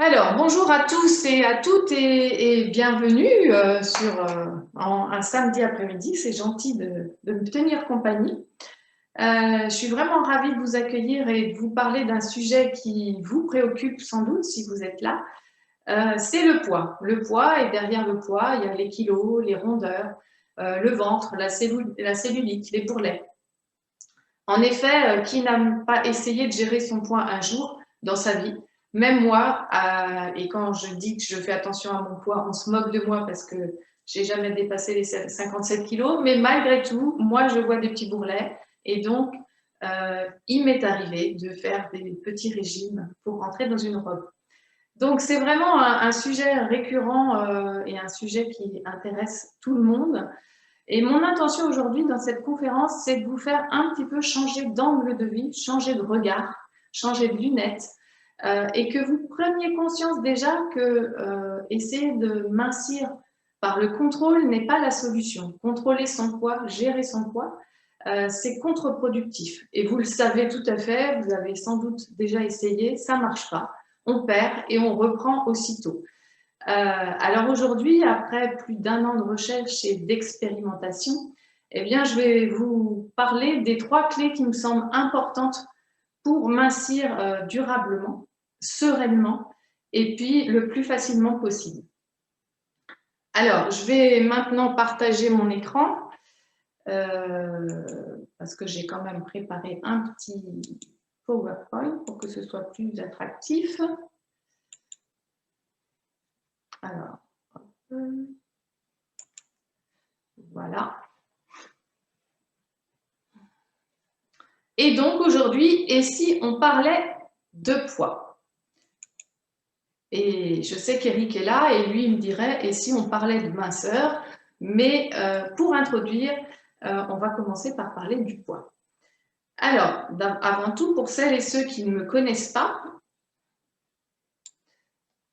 Alors, bonjour à tous et à toutes et bienvenue sur un samedi après-midi. C'est gentil de me tenir compagnie. Je suis vraiment ravie de vous accueillir et de vous parler d'un sujet qui vous préoccupe sans doute si vous êtes là. C'est le poids. Le poids, et derrière le poids, il y a les kilos, les rondeurs, le ventre, la cellulite, les bourrelets. En effet, qui n'a pas essayé de gérer son poids un jour dans sa vie? Même moi, et quand je dis que je fais attention à mon poids, on se moque de moi parce que j'ai jamais dépassé les 57 kilos, mais malgré tout, moi, je vois des petits bourrelets et donc, il m'est arrivé de faire des petits régimes pour rentrer dans une robe. Donc, c'est vraiment un sujet récurrent et un sujet qui intéresse tout le monde. Et mon intention aujourd'hui dans cette conférence, c'est de vous faire un petit peu changer d'angle de vue, changer de regard, changer de lunettes, et que vous preniez conscience déjà que essayer de mincir par le contrôle n'est pas la solution. Contrôler son poids, gérer son poids, c'est contre-productif. Et vous le savez tout à fait, vous avez sans doute déjà essayé, ça ne marche pas. On perd et on reprend aussitôt. Alors aujourd'hui, après plus d'un an de recherche et d'expérimentation, eh bien, je vais vous parler des 3 clés qui me semblent importantes pour mincir durablement, sereinement et puis le plus facilement possible. Alors, je vais maintenant partager mon écran parce que j'ai quand même préparé un petit PowerPoint pour que ce soit plus attractif. Alors, voilà. Et donc aujourd'hui, et si on parlait de poids? Et je sais qu'Eric est là et lui il me dirait, et si on parlait de minceur? Mais pour introduire, on va commencer par parler du poids. Alors, avant tout, pour celles et ceux qui ne me connaissent pas,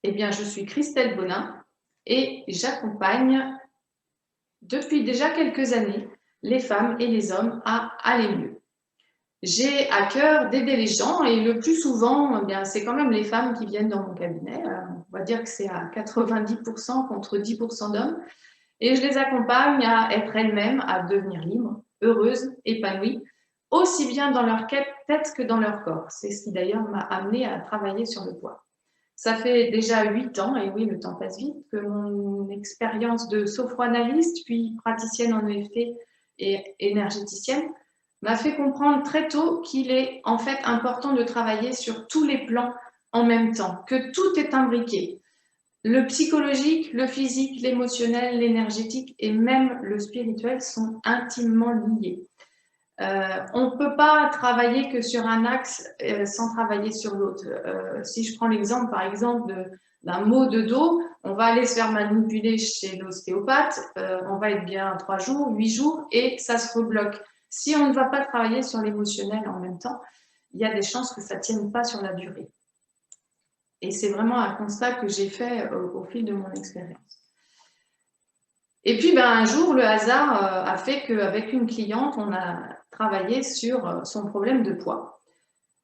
eh bien, je suis Christelle Bonin et j'accompagne depuis déjà quelques années les femmes et les hommes à aller mieux. J'ai à cœur d'aider les gens et le plus souvent, eh bien, c'est quand même les femmes qui viennent dans mon cabinet. On va dire que c'est à 90% contre 10% d'hommes. Et je les accompagne à être elles-mêmes, à devenir libres, heureuses, épanouies, aussi bien dans leur tête que dans leur corps. C'est ce qui d'ailleurs m'a amenée à travailler sur le poids. Ça fait déjà 8 ans, et oui, le temps passe vite, que mon expérience de sophroanalyste, puis praticienne en EFT et énergéticienne, m'a fait comprendre très tôt qu'il est en fait important de travailler sur tous les plans en même temps, que tout est imbriqué. Le psychologique, le physique, l'émotionnel, l'énergétique et même le spirituel sont intimement liés. On ne peut pas travailler que sur un axe sans travailler sur l'autre. Si je prends l'exemple, par exemple, d'un mot de dos, on va aller se faire manipuler chez l'ostéopathe, on va être bien 3 jours, 8 jours, et ça se rebloque. Si on ne va pas travailler sur l'émotionnel en même temps, il y a des chances que ça ne tienne pas sur la durée. Et c'est vraiment un constat que j'ai fait au fil de mon expérience. Et puis, un jour, le hasard a fait qu'avec une cliente, on a travaillé sur son problème de poids.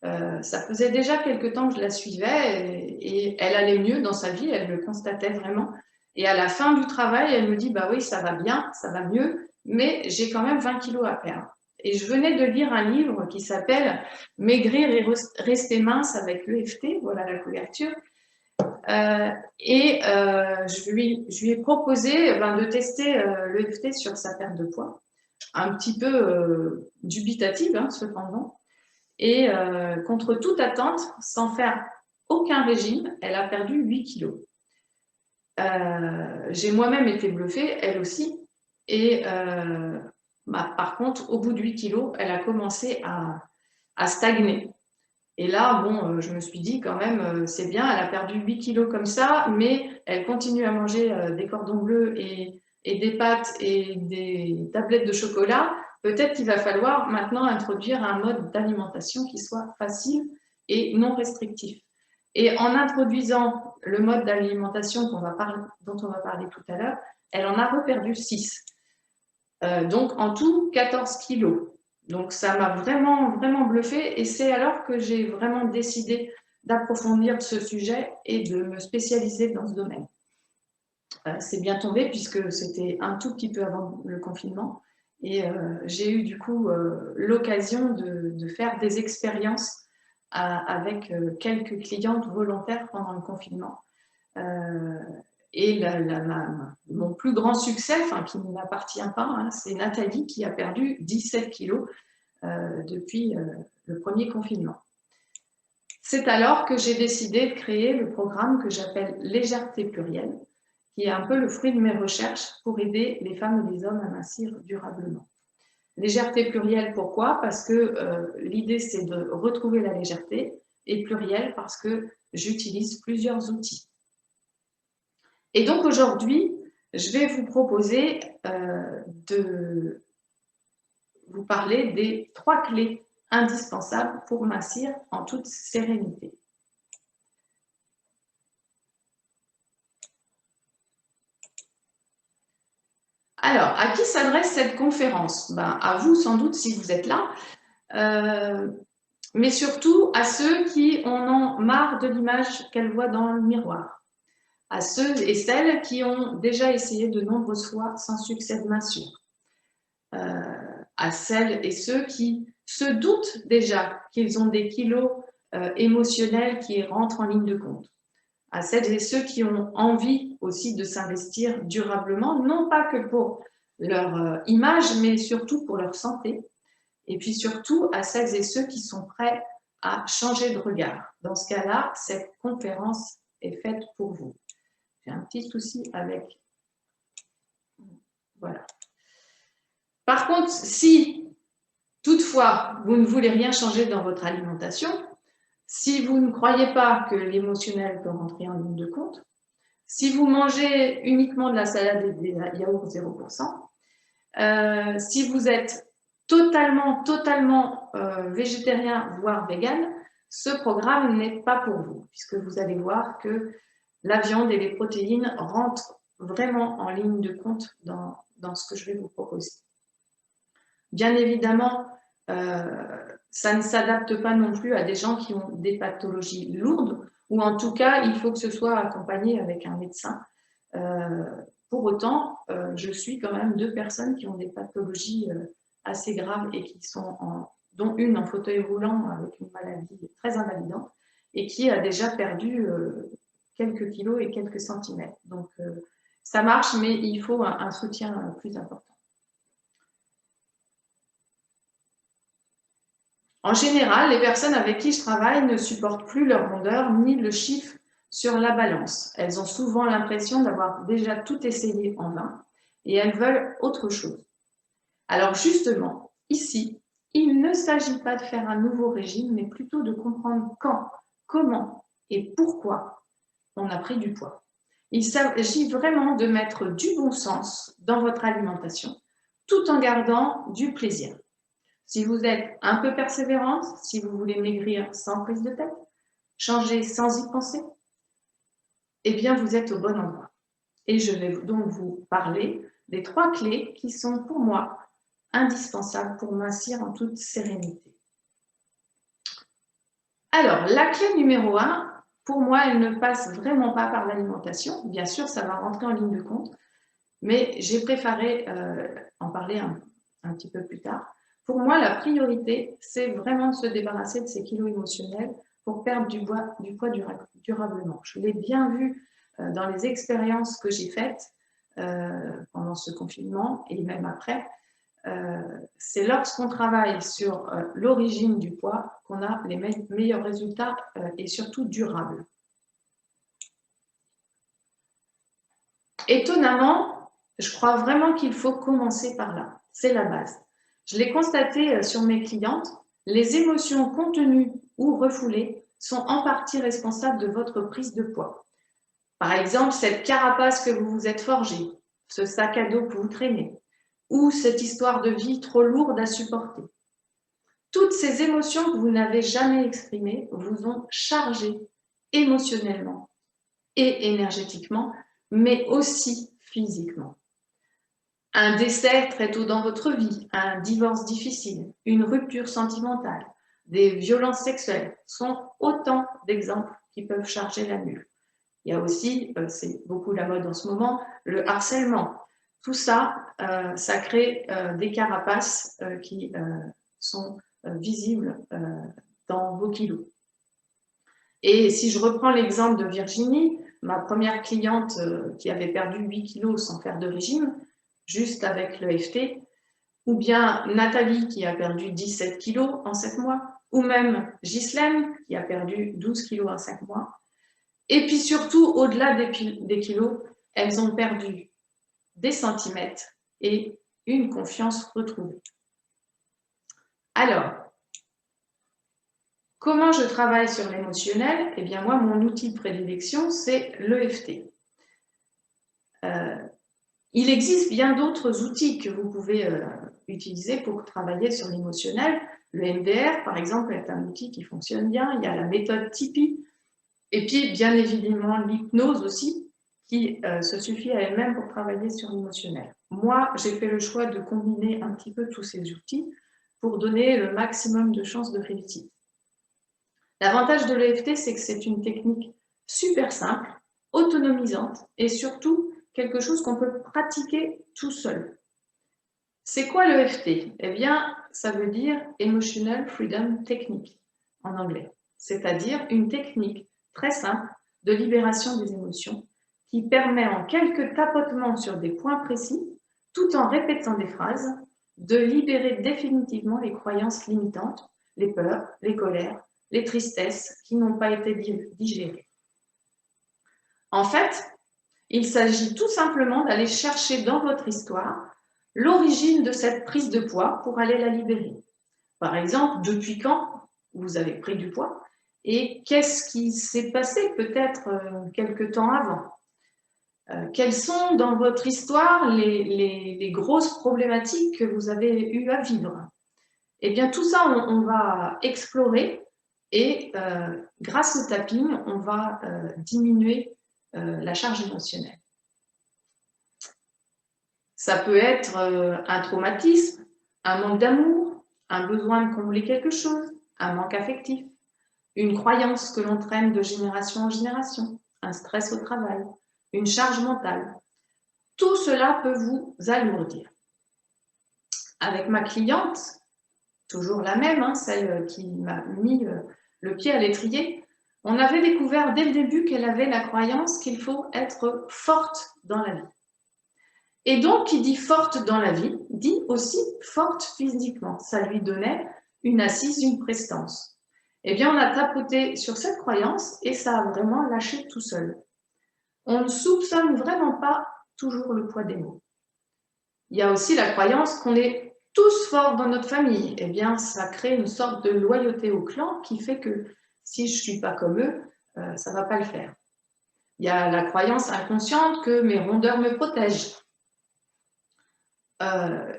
Ça faisait déjà quelques temps que je la suivais et elle allait mieux dans sa vie, elle le constatait vraiment. Et à la fin du travail, elle me dit, bah oui, ça va bien, ça va mieux, mais j'ai quand même 20 kilos à perdre. Et je venais de lire un livre qui s'appelle Maigrir et rester mince avec l'EFT, voilà la couverture. Je lui ai proposé de tester l'EFT sur sa perte de poids, un petit peu dubitative cependant. Et contre toute attente, sans faire aucun régime, elle a perdu 8 kilos. J'ai moi-même été bluffée, elle aussi. Et par contre, au bout de 8 kilos, elle a commencé à stagner. Et là, bon, je me suis dit quand même, c'est bien, elle a perdu 8 kilos comme ça, mais elle continue à manger des cordons bleus et des pâtes et des tablettes de chocolat. Peut-être qu'il va falloir maintenant introduire un mode d'alimentation qui soit facile et non restrictif. Et en introduisant le mode d'alimentation dont on va parler tout à l'heure, elle en a reperdu 6. Donc en tout, 14 kilos. Donc ça m'a vraiment, vraiment bluffé et c'est alors que j'ai vraiment décidé d'approfondir ce sujet et de me spécialiser dans ce domaine. C'est bien tombé puisque c'était un tout petit peu avant le confinement et j'ai eu du coup l'occasion de faire des expériences avec quelques clientes volontaires pendant le confinement. Et mon plus grand succès, enfin, qui ne m'appartient pas, hein, c'est Nathalie qui a perdu 17 kilos depuis le premier confinement. C'est alors que j'ai décidé de créer le programme que j'appelle Légèreté plurielle, qui est un peu le fruit de mes recherches pour aider les femmes et les hommes à mincir durablement. Légèreté plurielle, pourquoi? Parce que l'idée, c'est de retrouver la légèreté, et plurielle parce que j'utilise plusieurs outils. Et donc aujourd'hui, je vais vous proposer de vous parler des 3 clés indispensables pour mincir en toute sérénité. Alors, à qui s'adresse cette conférence? Ben, à vous sans doute si vous êtes là, mais surtout à ceux qui en ont marre de l'image qu'elles voient dans le miroir, à ceux et celles qui ont déjà essayé de nombreuses fois sans succès de mincure, à celles et ceux qui se doutent déjà qu'ils ont des kilos émotionnels qui rentrent en ligne de compte, à celles et ceux qui ont envie aussi de s'investir durablement, non pas que pour leur image, mais surtout pour leur santé, et puis surtout à celles et ceux qui sont prêts à changer de regard. Dans ce cas-là, cette conférence est faite pour vous. J'ai un petit souci avec... Voilà. Par contre, si toutefois vous ne voulez rien changer dans votre alimentation, si vous ne croyez pas que l'émotionnel peut rentrer en ligne de compte, si vous mangez uniquement de la salade et des yaourts 0%, si vous êtes totalement végétarien, voire vegan, ce programme n'est pas pour vous, puisque vous allez voir que la viande et les protéines rentrent vraiment en ligne de compte dans ce que je vais vous proposer. Bien évidemment, ça ne s'adapte pas non plus à des gens qui ont des pathologies lourdes, ou en tout cas, il faut que ce soit accompagné avec un médecin. Pour autant, je suis quand même 2 personnes qui ont des pathologies assez graves et qui sont dont une en fauteuil roulant avec une maladie très invalidante et qui a déjà perdu quelques kilos et quelques centimètres. Donc, ça marche, mais il faut un soutien plus important. En général, les personnes avec qui je travaille ne supportent plus leur rondeur ni le chiffre sur la balance. Elles ont souvent l'impression d'avoir déjà tout essayé en vain et elles veulent autre chose. Alors justement, ici, il ne s'agit pas de faire un nouveau régime, mais plutôt de comprendre quand, comment et pourquoi on a pris du poids. Il s'agit vraiment de mettre du bon sens dans votre alimentation, tout en gardant du plaisir. Si vous êtes un peu persévérante, si vous voulez maigrir sans prise de tête, changer sans y penser, eh bien vous êtes au bon endroit. Et je vais donc vous parler des 3 clés qui sont pour moi indispensables pour mincir en toute sérénité. Alors, la clé numéro 1, pour moi, elle ne passe vraiment pas par l'alimentation. Bien sûr, ça va rentrer en ligne de compte, mais j'ai préféré en parler un petit peu plus tard. Pour moi, la priorité, c'est vraiment de se débarrasser de ces kilos émotionnels pour perdre du poids durablement. Je l'ai bien vu dans les expériences que j'ai faites pendant ce confinement et même après. C'est lorsqu'on travaille sur l'origine du poids qu'on a les meilleurs résultats et surtout durables. Étonnamment, je crois vraiment qu'il faut commencer par là. C'est la base. Je l'ai constaté sur mes clientes, les émotions contenues ou refoulées sont en partie responsables de votre prise de poids. Par exemple, cette carapace que vous vous êtes forgée, ce sac à dos que vous traînez, ou cette histoire de vie trop lourde à supporter. Toutes ces émotions que vous n'avez jamais exprimées vous ont chargé émotionnellement et énergétiquement, mais aussi physiquement. Un décès très tôt dans votre vie, un divorce difficile, une rupture sentimentale, des violences sexuelles sont autant d'exemples qui peuvent charger la mule. Il y a aussi, c'est beaucoup la mode en ce moment, le harcèlement. Tout ça, ça crée des carapaces qui sont visibles dans vos kilos. Et si je reprends l'exemple de Virginie, ma première cliente qui avait perdu 8 kilos sans faire de régime, juste avec l'EFT, ou bien Nathalie qui a perdu 17 kilos en 7 mois, ou même Ghislaine qui a perdu 12 kilos en 5 mois. Et puis surtout, au-delà des kilos, elles ont perdu des centimètres et une confiance retrouvée. Alors, comment je travaille sur l'émotionnel? Eh bien, moi, mon outil de prédilection, c'est l'EFT. Il existe bien d'autres outils que vous pouvez utiliser pour travailler sur l'émotionnel. Le MDR, par exemple, est un outil qui fonctionne bien. Il y a la méthode Tipeee. Et puis, bien évidemment, l'hypnose aussi, qui se suffit à elle-même pour travailler sur l'émotionnel. Moi, j'ai fait le choix de combiner un petit peu tous ces outils pour donner le maximum de chances de réussite. L'avantage de l'EFT, c'est que c'est une technique super simple, autonomisante et surtout quelque chose qu'on peut pratiquer tout seul. C'est quoi l'EFT? Eh bien, ça veut dire Emotional Freedom Technique en anglais, c'est-à-dire une technique très simple de libération des émotions qui permet en quelques tapotements sur des points précis, tout en répétant des phrases, de libérer définitivement les croyances limitantes, les peurs, les colères, les tristesses qui n'ont pas été digérées. En fait, il s'agit tout simplement d'aller chercher dans votre histoire l'origine de cette prise de poids pour aller la libérer. Par exemple, depuis quand vous avez pris du poids et qu'est-ce qui s'est passé peut-être quelque temps avant? Quelles sont dans votre histoire les grosses problématiques que vous avez eu à vivre? Eh bien, tout ça, on va explorer et grâce au tapping, on va diminuer la charge émotionnelle. Ça peut être un traumatisme, un manque d'amour, un besoin de combler quelque chose, un manque affectif, une croyance que l'on traîne de génération en génération, un stress au travail, une charge mentale. Tout cela peut vous alourdir. Avec ma cliente, toujours la même, hein, celle qui m'a mis le pied à l'étrier, on avait découvert dès le début qu'elle avait la croyance qu'il faut être forte dans la vie. Et donc, qui dit forte dans la vie, dit aussi forte physiquement. Ça lui donnait une assise, une prestance. Eh bien, on a tapoté sur cette croyance et ça a vraiment lâché tout seul. On ne soupçonne vraiment pas toujours le poids des mots. Il y a aussi la croyance qu'on est tous forts dans notre famille. Eh bien, ça crée une sorte de loyauté au clan qui fait que si je ne suis pas comme eux, ça ne va pas le faire. Il y a la croyance inconsciente que mes rondeurs me protègent.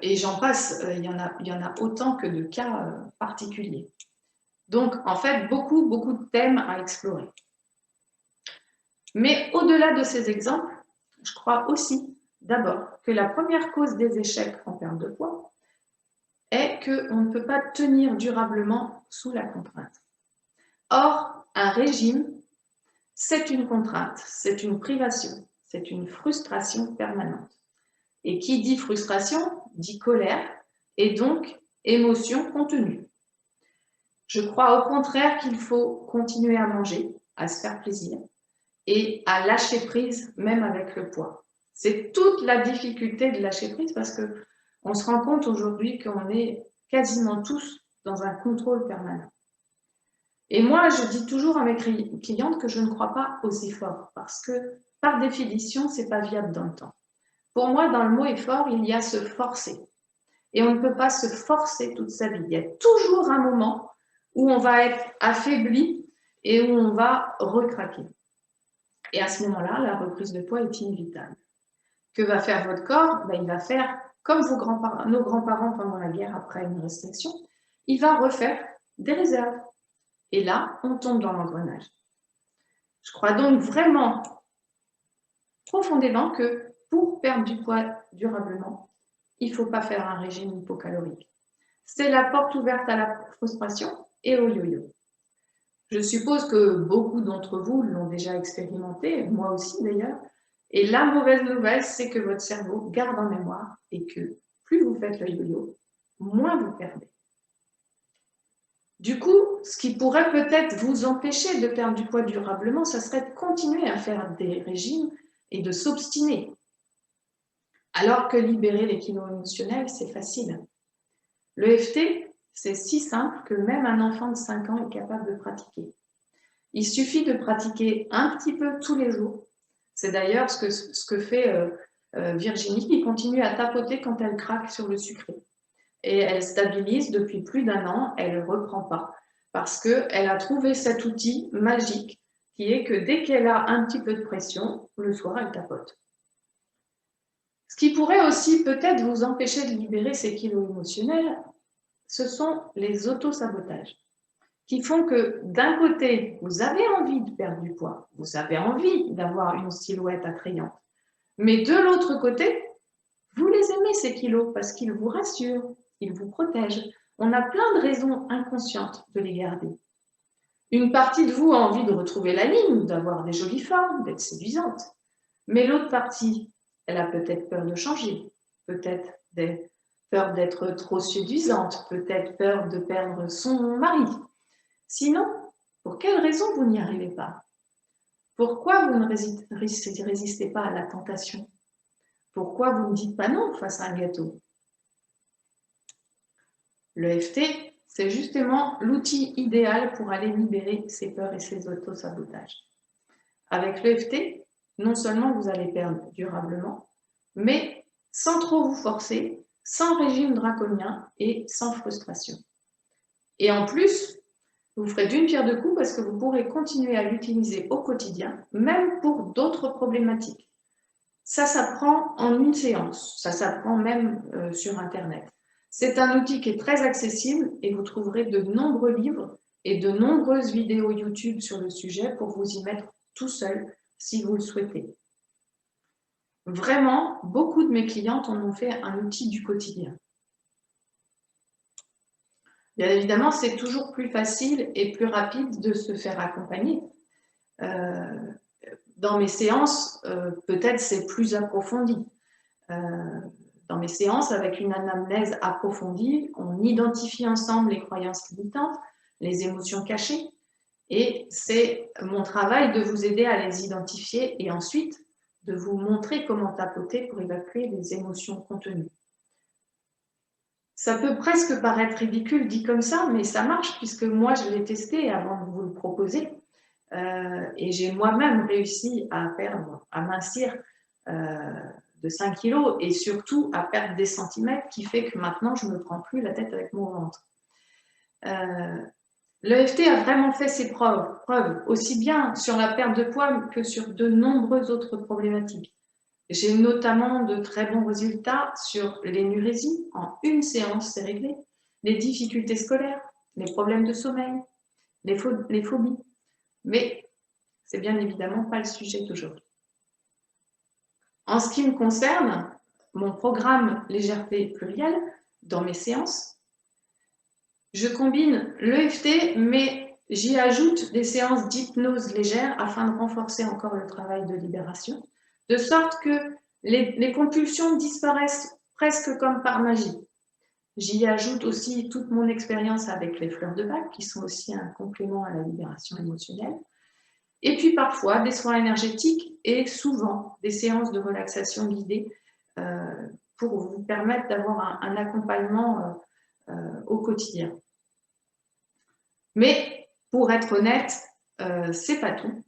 Et j'en passe, il y en a autant que de cas particuliers. Donc, en fait, beaucoup de thèmes à explorer. Mais au-delà de ces exemples, je crois aussi, d'abord, que la première cause des échecs en perte de poids est qu'on ne peut pas tenir durablement sous la contrainte. Or, un régime, c'est une contrainte, c'est une privation, c'est une frustration permanente. Et qui dit frustration, dit colère, et donc émotion contenue. Je crois au contraire qu'il faut continuer à manger, à se faire plaisir, et à lâcher prise, même avec le poids. C'est toute la difficulté de lâcher prise parce qu'on se rend compte aujourd'hui qu'on est quasiment tous dans un contrôle permanent. Et moi, je dis toujours à mes clientes que je ne crois pas aux efforts parce que, par définition, ce n'est pas viable dans le temps. Pour moi, dans le mot effort, il y a se forcer. Et on ne peut pas se forcer toute sa vie. Il y a toujours un moment où on va être affaibli et où on va recraquer. Et à ce moment-là, la reprise de poids est inévitable. Que va faire votre corps? Il va faire comme nos grands-parents pendant la guerre après une restriction. Il va refaire des réserves. Et là, on tombe dans l'engrenage. Je crois donc vraiment profondément que pour perdre du poids durablement, il ne faut pas faire un régime hypocalorique. C'est la porte ouverte à la frustration et au yo-yo. Je suppose que beaucoup d'entre vous l'ont déjà expérimenté, moi aussi d'ailleurs. Et la mauvaise nouvelle, c'est que votre cerveau garde en mémoire et que plus vous faites le yo-yo, moins vous perdez. Du coup, ce qui pourrait peut-être vous empêcher de perdre du poids durablement, ça serait de continuer à faire des régimes et de s'obstiner. Alors que libérer les kilos émotionnels, c'est facile. L'EFT, c'est si simple que même un enfant de 5 ans est capable de pratiquer. Il suffit de pratiquer un petit peu tous les jours. C'est d'ailleurs ce que fait Virginie, qui continue à tapoter quand elle craque sur le sucré. Et elle stabilise depuis plus d'1 an, elle ne reprend pas, parce qu'elle a trouvé cet outil magique qui est que dès qu'elle a un petit peu de pression, le soir, elle tapote. Ce qui pourrait aussi peut-être vous empêcher de libérer ces kilos émotionnels, ce sont les autosabotages qui font que d'un côté, vous avez envie de perdre du poids, vous avez envie d'avoir une silhouette attrayante, mais de l'autre côté, vous les aimez ces kilos parce qu'ils vous rassurent, ils vous protègent. On a plein de raisons inconscientes de les garder. Une partie de vous a envie de retrouver la ligne, d'avoir des jolies formes, d'être séduisante. Mais l'autre partie, elle a peut-être peur de changer, peut-être peur d'être trop séduisante, peut-être peur de perdre son mari. Sinon, pour quelle raison vous n'y arrivez pas? Pourquoi vous ne résistez pas à la tentation? Pourquoi vous ne dites pas non face à un gâteau? L'EFT, c'est justement l'outil idéal pour aller libérer ses peurs et ses autosabotages. Avec l'EFT, non seulement vous allez perdre durablement, mais sans trop vous forcer, sans régime draconien et sans frustration. Et en plus, vous ferez d'une pierre deux coups parce que vous pourrez continuer à l'utiliser au quotidien, même pour d'autres problématiques. Ça s'apprend en une séance, ça s'apprend même sur Internet. C'est un outil qui est très accessible et vous trouverez de nombreux livres et de nombreuses vidéos YouTube sur le sujet pour vous y mettre tout seul si vous le souhaitez. Vraiment, beaucoup de mes clientes en ont fait un outil du quotidien. Bien évidemment, c'est toujours plus facile et plus rapide de se faire accompagner. Dans mes séances, peut-être c'est plus approfondi. Dans mes séances, avec une anamnèse approfondie, on identifie ensemble les croyances limitantes, les émotions cachées, et c'est mon travail de vous aider à les identifier et ensuite de vous montrer comment tapoter pour évacuer les émotions contenues. Ça peut presque paraître ridicule dit comme ça, mais ça marche puisque moi je l'ai testé avant de vous le proposer et j'ai moi-même réussi à mincir de 5 kilos et surtout à perdre des centimètres qui fait que maintenant je ne me prends plus la tête avec mon ventre. L'EFT a vraiment fait ses preuves, aussi bien sur la perte de poids que sur de nombreuses autres problématiques. J'ai notamment de très bons résultats sur l'énurésie. En une séance, c'est réglé. Les difficultés scolaires, les problèmes de sommeil, les phobies. Mais c'est bien évidemment pas le sujet d'aujourd'hui. En ce qui me concerne, mon programme Légèreté plurielle, dans mes séances, je combine l'EFT, mais j'y ajoute des séances d'hypnose légère afin de renforcer encore le travail de libération, de sorte que les compulsions disparaissent presque comme par magie. J'y ajoute aussi toute mon expérience avec les fleurs de bac, qui sont aussi un complément à la libération émotionnelle. Et puis parfois des soins énergétiques et souvent des séances de relaxation guidée pour vous permettre d'avoir un accompagnement au quotidien. Mais pour être honnête, c'est pas tout.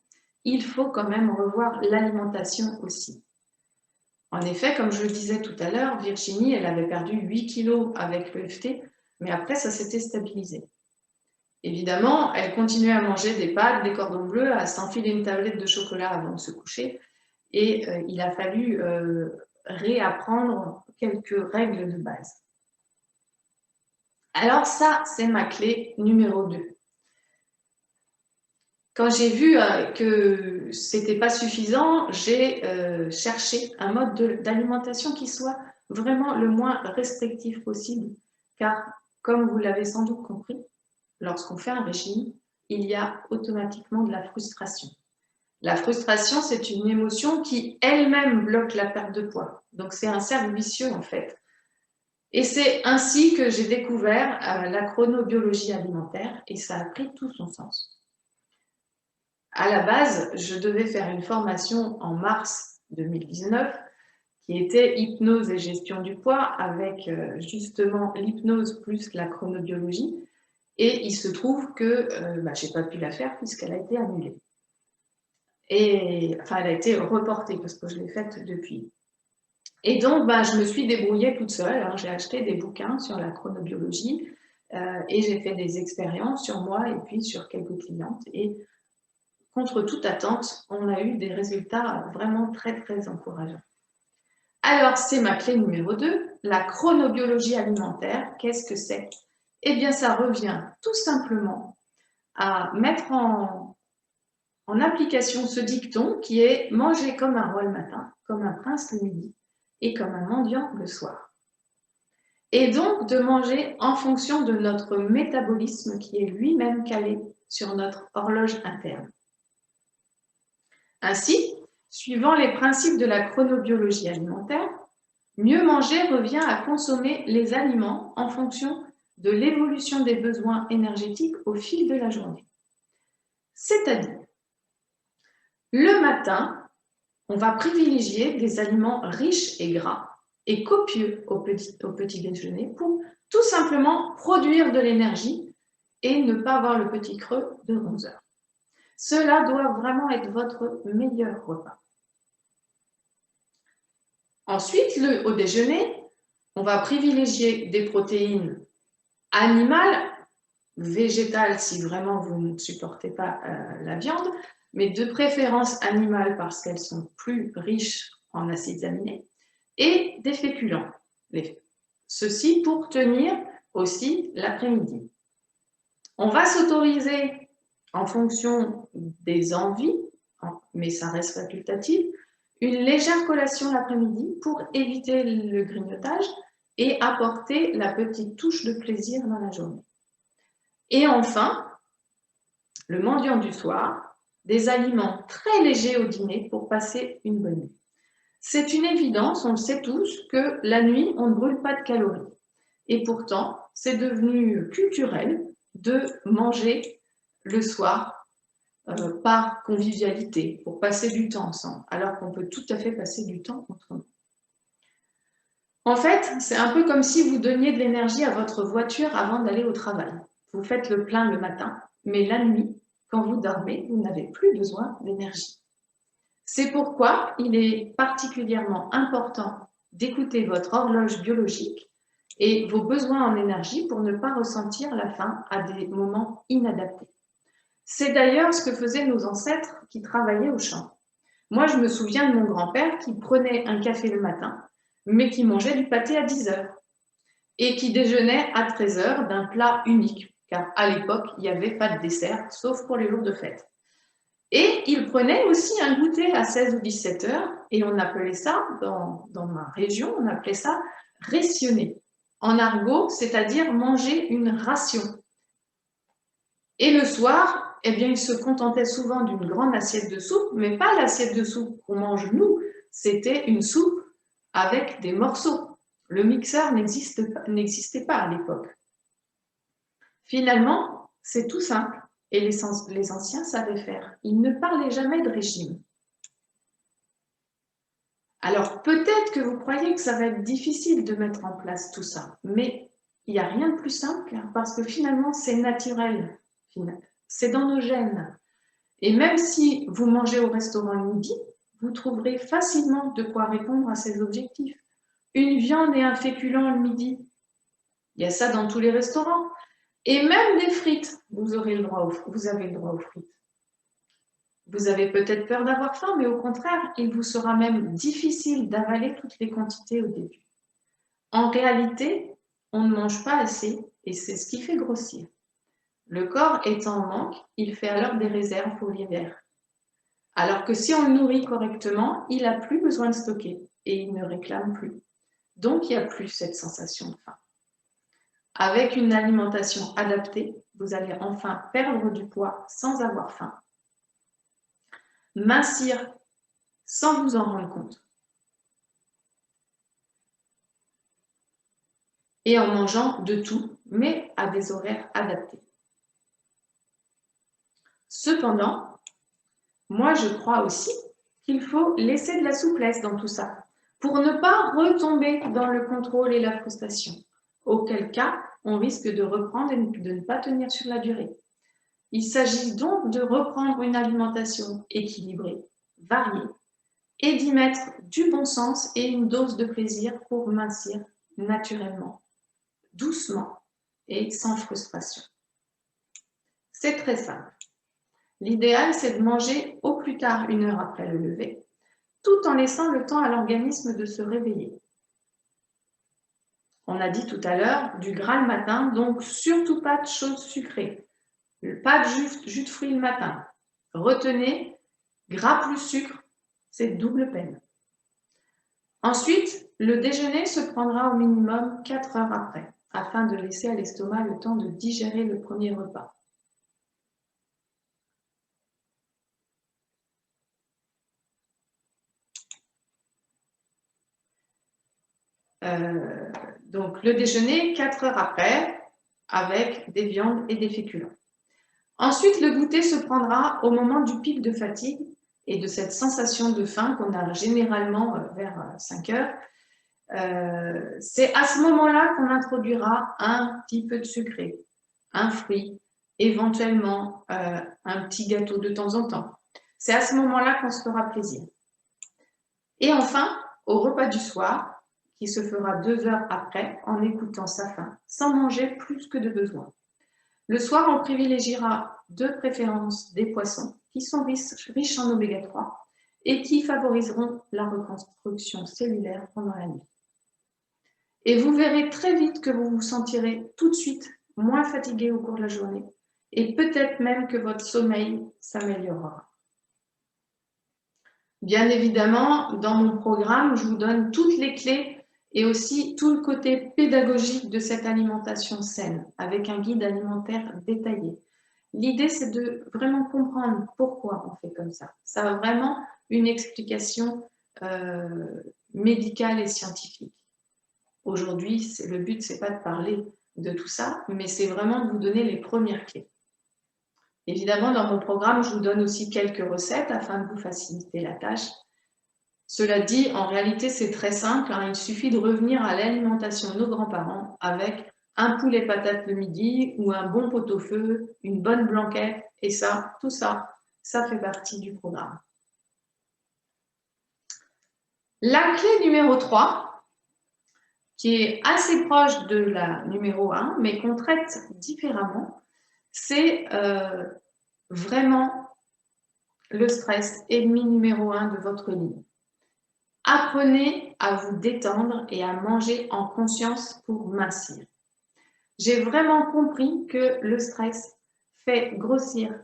Il faut quand même revoir l'alimentation aussi. En effet, comme je le disais tout à l'heure, Virginie, elle avait perdu 8 kilos avec l'EFT, mais après, ça s'était stabilisé. Évidemment, elle continuait à manger des pâtes, des cordons bleus, à s'enfiler une tablette de chocolat avant de se coucher. Et il a fallu réapprendre quelques règles de base. Alors ça, c'est ma clé numéro 2. Quand j'ai vu que ce n'était pas suffisant, j'ai cherché un mode d'alimentation qui soit vraiment le moins restrictif possible, car comme vous l'avez sans doute compris, lorsqu'on fait un régime, il y a automatiquement de la frustration. La frustration, c'est une émotion qui elle-même bloque la perte de poids. Donc, c'est un cercle vicieux en fait. Et c'est ainsi que j'ai découvert la chronobiologie alimentaire et ça a pris tout son sens. À la base, je devais faire une formation en mars 2019 qui était hypnose et gestion du poids avec justement l'hypnose plus la chronobiologie. Et il se trouve que je n'ai pas pu la faire puisqu'elle a été annulée. Enfin, elle a été reportée parce que je l'ai faite depuis. Et donc, je me suis débrouillée toute seule. Hein. J'ai acheté des bouquins sur la chronobiologie et j'ai fait des expériences sur moi et puis sur quelques clientes. Et contre toute attente, on a eu des résultats vraiment très, très encourageants. Alors, c'est ma clé numéro 2, la chronobiologie alimentaire. Qu'est-ce que c'est? Eh bien, ça revient tout simplement à mettre en application ce dicton qui est « manger comme un roi le matin, comme un prince le midi et comme un mendiant le soir ». Et donc de manger en fonction de notre métabolisme qui est lui-même calé sur notre horloge interne. Ainsi, suivant les principes de la chronobiologie alimentaire, mieux manger revient à consommer les aliments en fonction de l'évolution des besoins énergétiques au fil de la journée. C'est-à-dire, le matin, on va privilégier des aliments riches et gras et copieux au petit déjeuner pour tout simplement produire de l'énergie et ne pas avoir le petit creux de 11 heures. Cela doit vraiment être votre meilleur repas. Ensuite, au déjeuner, on va privilégier des protéines animales, végétales si vraiment vous ne supportez pas la viande, mais de préférence animales parce qu'elles sont plus riches en acides aminés, et des féculents. Ceci pour tenir aussi l'après-midi. On va s'autoriser en fonction des envies, mais ça reste facultatif, une légère collation l'après-midi pour éviter le grignotage et apporter la petite touche de plaisir dans la journée. Et enfin, le mendiant du soir, des aliments très légers au dîner pour passer une bonne nuit. C'est une évidence, on le sait tous, que la nuit, on ne brûle pas de calories. Et pourtant, c'est devenu culturel de manger le soir par convivialité, pour passer du temps ensemble, alors qu'on peut tout à fait passer du temps entre nous. En fait, c'est un peu comme si vous donniez de l'énergie à votre voiture avant d'aller au travail. Vous faites le plein le matin, mais la nuit, quand vous dormez, vous n'avez plus besoin d'énergie. C'est pourquoi il est particulièrement important d'écouter votre horloge biologique et vos besoins en énergie pour ne pas ressentir la faim à des moments inadaptés. C'est d'ailleurs ce que faisaient nos ancêtres qui travaillaient au champ. Moi, je me souviens de mon grand-père qui prenait un café le matin, mais qui mangeait du pâté à 10 heures et qui déjeunait à 13 heures d'un plat unique, car à l'époque, il n'y avait pas de dessert, sauf pour les jours de fête. Et il prenait aussi un goûter à 16 ou 17 heures, et on appelait ça, dans ma région, on appelait ça rationner. En argot, c'est-à-dire manger une ration. Et le soir, eh bien, il se contentait souvent d'une grande assiette de soupe, mais pas l'assiette de soupe qu'on mange nous, c'était une soupe avec des morceaux. Le mixeur n'existait pas à l'époque. Finalement, c'est tout simple. Et les anciens savaient faire. Ils ne parlaient jamais de régime. Alors, peut-être que vous croyez que ça va être difficile de mettre en place tout ça, mais il n'y a rien de plus simple parce que finalement, c'est naturel. C'est dans nos gènes. Et même si vous mangez au restaurant le midi, vous trouverez facilement de quoi répondre à ces objectifs. Une viande et un féculent le midi, il y a ça dans tous les restaurants. Et même des frites, vous avez le droit aux frites. Vous avez peut-être peur d'avoir faim, mais au contraire, il vous sera même difficile d'avaler toutes les quantités au début. En réalité, on ne mange pas assez et c'est ce qui fait grossir. Le corps étant en manque, il fait alors des réserves pour l'hiver. Alors que si on le nourrit correctement, il n'a plus besoin de stocker et il ne réclame plus. Donc, il n'y a plus cette sensation de faim. Avec une alimentation adaptée, vous allez enfin perdre du poids sans avoir faim, mincir sans vous en rendre compte et en mangeant de tout, mais à des horaires adaptés. Cependant, moi je crois aussi qu'il faut laisser de la souplesse dans tout ça pour ne pas retomber dans le contrôle et la frustration, auquel cas on risque de reprendre et de ne pas tenir sur la durée. Il s'agit donc de reprendre une alimentation équilibrée, variée, et d'y mettre du bon sens et une dose de plaisir pour mincir naturellement, doucement et sans frustration. C'est très simple. L'idéal, c'est de manger au plus tard 1 heure après le lever, tout en laissant le temps à l'organisme de se réveiller. On a dit tout à l'heure du gras le matin, donc surtout pas de choses sucrées, pas de jus de fruits le matin. Retenez, gras plus sucre, c'est double peine. Ensuite, le déjeuner se prendra au minimum 4 heures après, afin de laisser à l'estomac le temps de digérer le premier repas. Donc le déjeuner 4 heures après, avec des viandes et des féculents. Ensuite, le goûter se prendra au moment du pic de fatigue et de cette sensation de faim qu'on a généralement vers 5 heures. C'est à ce moment-là qu'on introduira un petit peu de sucré, un fruit, éventuellement un petit gâteau de temps en temps. C'est à ce moment-là qu'on se fera plaisir. Et enfin, au repas du soir, qui se fera 2 heures après, en écoutant sa faim, sans manger plus que de besoin. Le soir, on privilégiera de préférence des poissons qui sont riches en oméga 3 et qui favoriseront la reconstruction cellulaire pendant la nuit. Et vous verrez très vite que vous vous sentirez tout de suite moins fatigué au cours de la journée et peut-être même que votre sommeil s'améliorera. Bien évidemment, dans mon programme, je vous donne toutes les clés et aussi tout le côté pédagogique de cette alimentation saine, avec un guide alimentaire détaillé. L'idée, c'est de vraiment comprendre pourquoi on fait comme ça. Ça a vraiment une explication médicale et scientifique. Aujourd'hui, le but, c'est pas de parler de tout ça, mais c'est vraiment de vous donner les premières clés. Évidemment, dans mon programme, je vous donne aussi quelques recettes afin de vous faciliter la tâche. Cela dit, en réalité, c'est très simple. Il suffit de revenir à l'alimentation de nos grands-parents avec un poulet patate le midi ou un bon pot-au-feu, une bonne blanquette. Et ça, tout ça, ça fait partie du programme. La clé numéro 3, qui est assez proche de la numéro 1, mais qu'on traite différemment, c'est vraiment le stress, ennemi numéro 1 de votre ligne. Apprenez à vous détendre et à manger en conscience pour mincir. J'ai vraiment compris que le stress fait grossir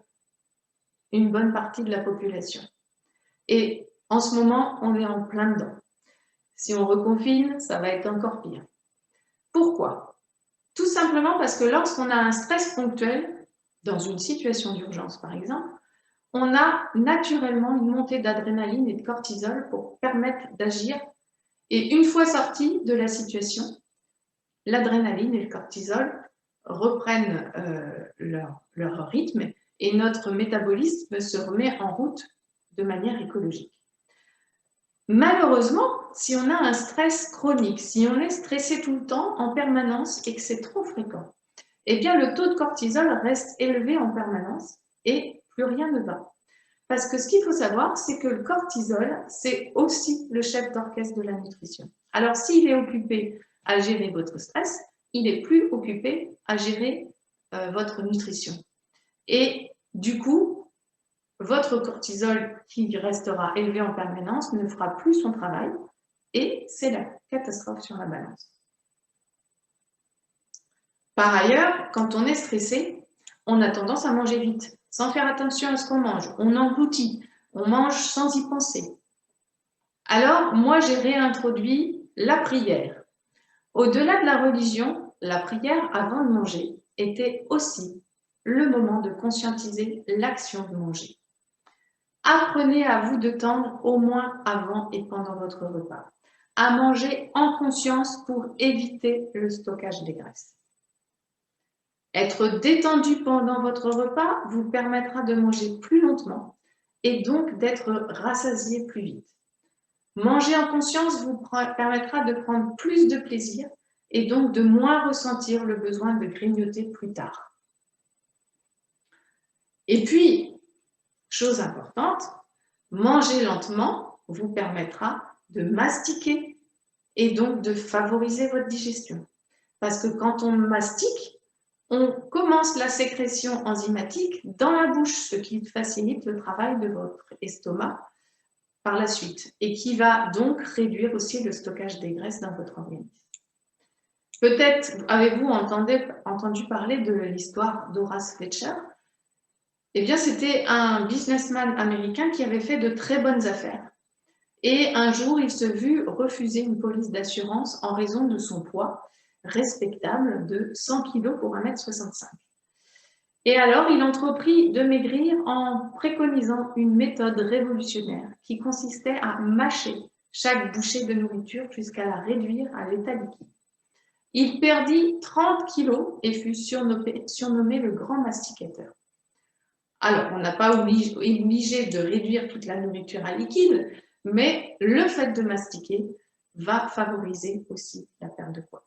une bonne partie de la population. Et en ce moment, on est en plein dedans. Si on reconfine, ça va être encore pire. Pourquoi? Tout simplement parce que lorsqu'on a un stress ponctuel, dans une situation d'urgence par exemple, on a naturellement une montée d'adrénaline et de cortisol pour permettre d'agir. Et une fois sorti de la situation, l'adrénaline et le cortisol reprennent leur rythme et notre métabolisme se remet en route de manière écologique. Malheureusement, si on a un stress chronique, si on est stressé tout le temps, en permanence, et que c'est trop fréquent, eh bien le taux de cortisol reste élevé en permanence et plus rien ne va. Parce que ce qu'il faut savoir, c'est que le cortisol, c'est aussi le chef d'orchestre de la nutrition. Alors, s'il est occupé à gérer votre stress, il est plus occupé à gérer votre nutrition. Et du coup, votre cortisol qui restera élevé en permanence ne fera plus son travail et c'est la catastrophe sur la balance. Par ailleurs, quand on est stressé, on a tendance à manger vite, sans faire attention à ce qu'on mange. On engloutit, on mange sans y penser. Alors, moi, j'ai réintroduit la prière. Au-delà de la religion, La prière avant de manger était aussi le moment de conscientiser l'action de manger. Apprenez à vous détendre au moins avant et pendant votre repas, à manger en conscience pour éviter le stockage des graisses. Être détendu pendant votre repas vous permettra de manger plus lentement et donc d'être rassasié plus vite. Manger en conscience vous permettra de prendre plus de plaisir et donc de moins ressentir le besoin de grignoter plus tard. Et puis, chose importante, manger lentement vous permettra de mastiquer et donc de favoriser votre digestion. Parce que quand on mastique, on commence la sécrétion enzymatique dans la bouche, ce qui facilite le travail de votre estomac par la suite et qui va donc réduire aussi le stockage des graisses dans votre organisme. Peut-être avez-vous entendu parler de l'histoire d'Horace Fletcher. Eh bien, c'était un businessman américain qui avait fait de très bonnes affaires. Et un jour, il se vit refuser une police d'assurance en raison de son poids respectable de 100 kg pour 1,65 m. Et alors, il entreprit de maigrir en préconisant une méthode révolutionnaire qui consistait à mâcher chaque bouchée de nourriture jusqu'à la réduire à l'état liquide. Il perdit 30 kg et fut surnommé le grand masticateur. Alors, on n'a pas obligé de réduire toute la nourriture à liquide, mais le fait de mastiquer va favoriser aussi la perte de poids.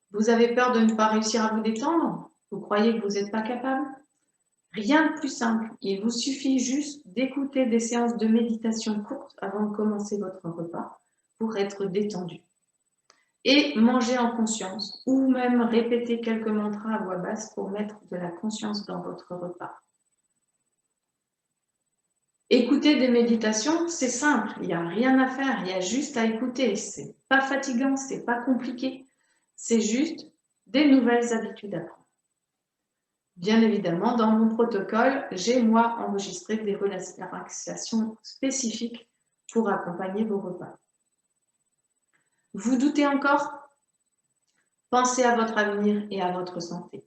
Vous avez peur de ne pas réussir à vous détendre? Vous croyez que vous n'êtes pas capable? Rien de plus simple, il vous suffit juste d'écouter des séances de méditation courtes avant de commencer votre repas pour être détendu. Et manger en conscience ou même répéter quelques mantras à voix basse pour mettre de la conscience dans votre repas. Écouter des méditations, c'est simple, il n'y a rien à faire, il y a juste à écouter. C'est pas fatigant, c'est pas compliqué, c'est juste des nouvelles habitudes à prendre. Bien évidemment, dans mon protocole, j'ai moi enregistré des relaxations spécifiques pour accompagner vos repas. Vous doutez encore? Pensez à votre avenir et à votre santé.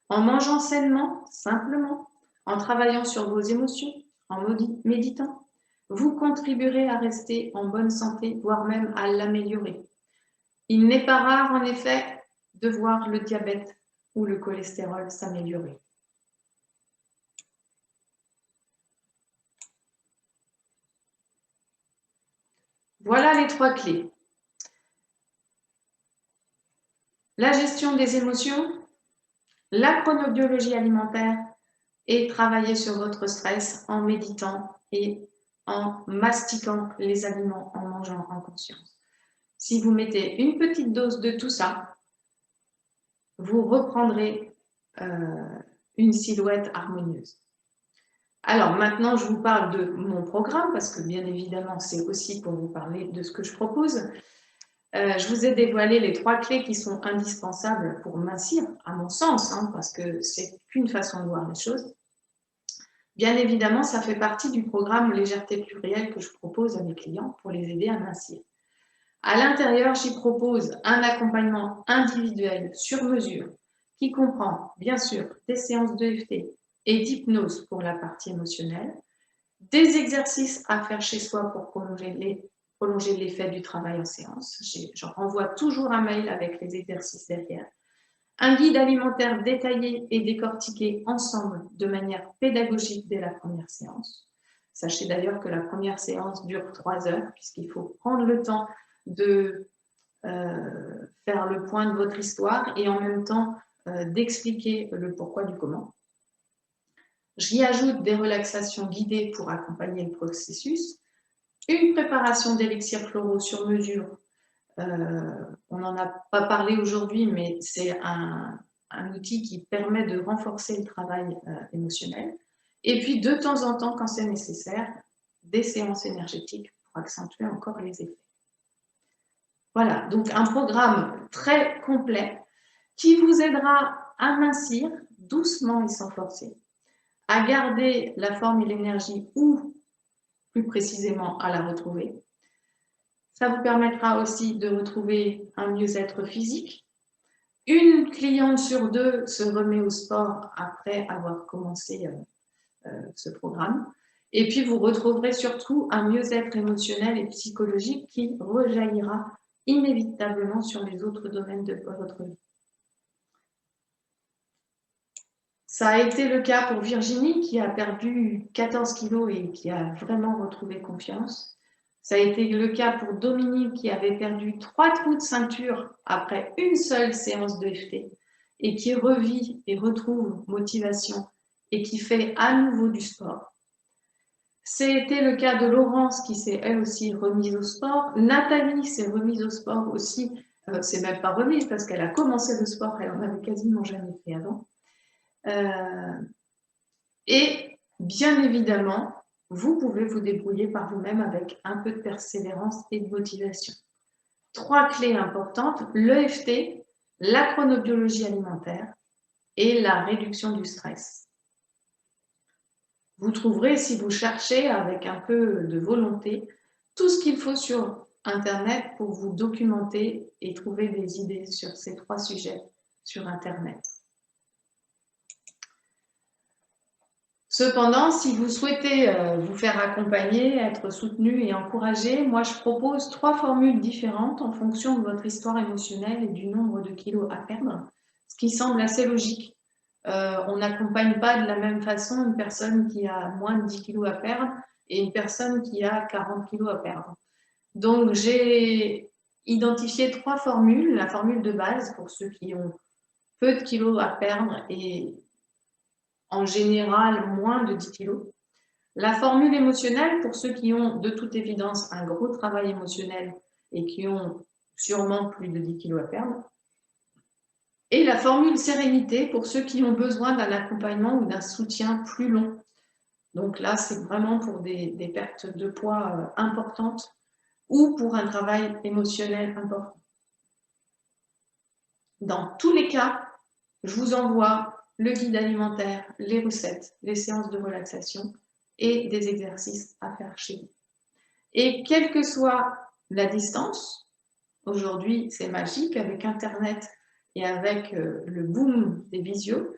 En mangeant sainement, simplement, en travaillant sur vos émotions, en méditant, vous contribuerez à rester en bonne santé, voire même à l'améliorer. Il n'est pas rare, en effet, de voir le diabète ou le cholestérol s'améliorer. Voilà les 3 clés. La gestion des émotions, la chronobiologie alimentaire et travailler sur votre stress en méditant et en mastiquant les aliments, en mangeant en conscience. Si vous mettez une petite dose de tout ça, vous reprendrez une silhouette harmonieuse. Alors maintenant, je vous parle de mon programme parce que bien évidemment, c'est aussi pour vous parler de ce que je propose. Je vous ai dévoilé les 3 clés qui sont indispensables pour mincir, à mon sens, parce que c'est qu'une façon de voir les choses. Bien évidemment, ça fait partie du programme Légèreté plurielle que je propose à mes clients pour les aider à mincir. À l'intérieur, j'y propose un accompagnement individuel sur mesure qui comprend bien sûr des séances d'EFT et d'hypnose pour la partie émotionnelle, des exercices à faire chez soi pour prolonger l'effet du travail en séance. J'en renvoie toujours un mail avec les exercices derrière. Un guide alimentaire détaillé et décortiqué ensemble de manière pédagogique dès la première séance. Sachez d'ailleurs que la première séance dure 3 heures puisqu'il faut prendre le temps de faire le point de votre histoire et en même temps d'expliquer le pourquoi du comment. J'y ajoute des relaxations guidées pour accompagner le processus, une préparation d'élixirs floraux sur mesure. On n'en a pas parlé aujourd'hui, mais c'est un outil qui permet de renforcer le travail émotionnel. Et puis, de temps en temps, quand c'est nécessaire, des séances énergétiques pour accentuer encore les effets. Voilà, donc un programme très complet qui vous aidera à mincir doucement et sans forcer, à garder la forme et l'énergie ou plus précisément à la retrouver. Ça vous permettra aussi de retrouver un mieux-être physique. Une cliente sur deux se remet au sport après avoir commencé ce programme. Et puis, vous retrouverez surtout un mieux-être émotionnel et psychologique qui rejaillira inévitablement sur les autres domaines de votre vie. Ça a été le cas pour Virginie qui a perdu 14 kilos et qui a vraiment retrouvé confiance. Ça a été le cas pour Dominique qui avait perdu 3 trous de ceinture après une seule séance de FT et qui revit et retrouve motivation et qui fait à nouveau du sport. C'était le cas de Laurence qui s'est elle aussi remise au sport. Nathalie s'est remise au sport aussi. C'est même pas remise parce qu'elle a commencé le sport, elle en avait quasiment jamais fait avant. Et bien évidemment, vous pouvez vous débrouiller par vous-même avec un peu de persévérance et de motivation. 3 clés importantes, l'EFT, la chronobiologie alimentaire et la réduction du stress. Vous trouverez, si vous cherchez avec un peu de volonté, tout ce qu'il faut sur Internet pour vous documenter et trouver des idées sur ces 3 sujets sur Internet. Cependant, si vous souhaitez vous faire accompagner, être soutenu et encouragé, moi je propose 3 formules différentes en fonction de votre histoire émotionnelle et du nombre de kilos à perdre, ce qui semble assez logique. On n'accompagne pas de la même façon une personne qui a moins de 10 kilos à perdre et une personne qui a 40 kilos à perdre. Donc j'ai identifié 3 formules, la formule de base pour ceux qui ont peu de kilos à perdre et en général moins de 10 kilos. La formule émotionnelle, pour ceux qui ont de toute évidence un gros travail émotionnel et qui ont sûrement plus de 10 kilos à perdre. Et la formule sérénité, pour ceux qui ont besoin d'un accompagnement ou d'un soutien plus long. Donc là, c'est vraiment pour des pertes de poids importantes ou pour un travail émotionnel important. Dans tous les cas, je vous envoie le guide alimentaire, les recettes, les séances de relaxation et des exercices à faire chez vous. Et quelle que soit la distance, aujourd'hui c'est magique avec Internet et avec le boom des visios,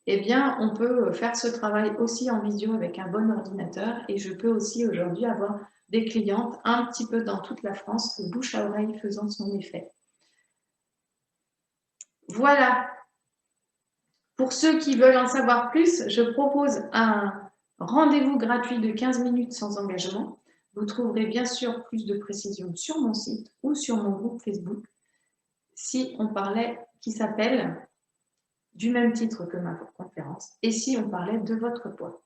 eh bien on peut faire ce travail aussi en visio avec un bon ordinateur et je peux aussi aujourd'hui avoir des clientes un petit peu dans toute la France, le bouche à oreille faisant son effet. Voilà. Pour ceux qui veulent en savoir plus, je propose un rendez-vous gratuit de 15 minutes sans engagement. Vous trouverez bien sûr plus de précisions sur mon site ou sur mon groupe Facebook si on parlait, qui s'appelle du même titre que ma conférence, et si on parlait de votre poids.